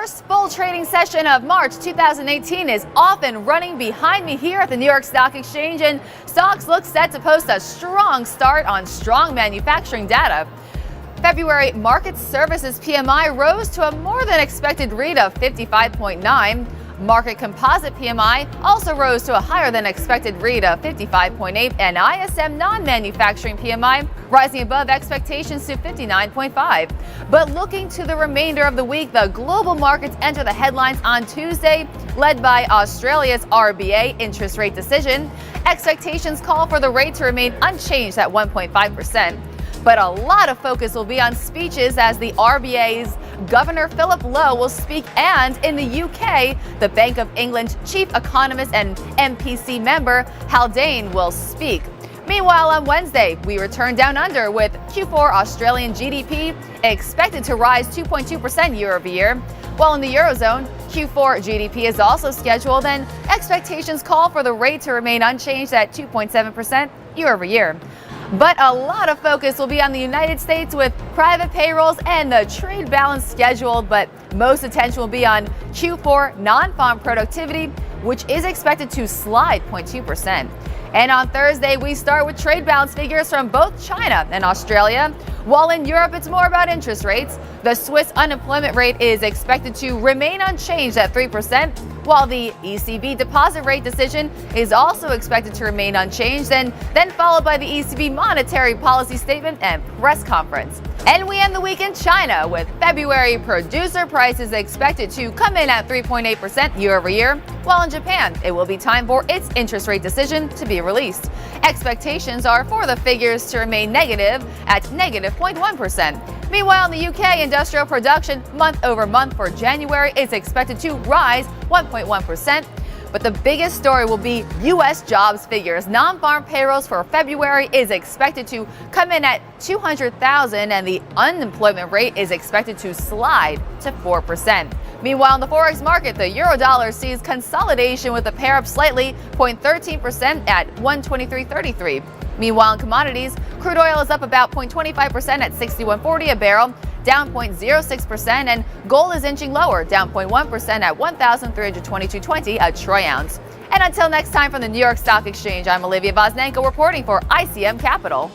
first full trading session of March 2018 is off and running behind me here at the New York Stock Exchange, and stocks look set to post a strong start on strong manufacturing data. February market services PMI rose to a more than expected read of 55.9. Market composite PMI also rose to a higher than expected read of 55.8, and ISM non-manufacturing PMI rising above expectations to 59.5. But looking to the remainder of the week, the global markets enter the headlines on Tuesday, led by Australia's RBA interest rate decision. Expectations call for the rate to remain unchanged at 1.5%. But a lot of focus will be on speeches as the RBA's Governor Philip Lowe will speak, and in the UK, the Bank of England chief economist and MPC member Haldane will speak. Meanwhile, on Wednesday, we return down under with Q4 Australian GDP expected to rise 2.2% year over year. While in the Eurozone, Q4 GDP is also scheduled, and expectations call for the rate to remain unchanged at 2.7% year over year. But a lot of focus will be on the United States with private payrolls and the trade balance scheduled, but most attention will be on Q4 non-farm productivity, which is expected to slide 0.2%. And on Thursday, we start with trade balance figures from both China and Australia. While in Europe, it's more about interest rates. The Swiss unemployment rate is expected to remain unchanged at 3%, while the ECB deposit rate decision is also expected to remain unchanged, and then followed by the ECB monetary policy statement and press conference. And we end the week in China with February producer prices expected to come in at 3.8% year over year, while in Japan, it will be time for its interest rate decision to be released. Expectations are for the figures to remain negative at negative 0.1%. Meanwhile, in the UK, industrial production month over month for January is expected to rise 1.1%. But the biggest story will be U.S. jobs figures. Non-farm payrolls for February is expected to come in at 200,000, and the unemployment rate is expected to slide to 4%. Meanwhile, in the forex market, the euro-dollar sees consolidation with the pair up slightly, 0.13% at 123.33. Meanwhile, in commodities, crude oil is up about 0.25% at 61.40 a barrel, down 0.06%, and gold is inching lower, down 0.1% at 1,322.20 a troy ounce. And until next time from the New York Stock Exchange, I'm Olivia Voznenko reporting for ICM Capital.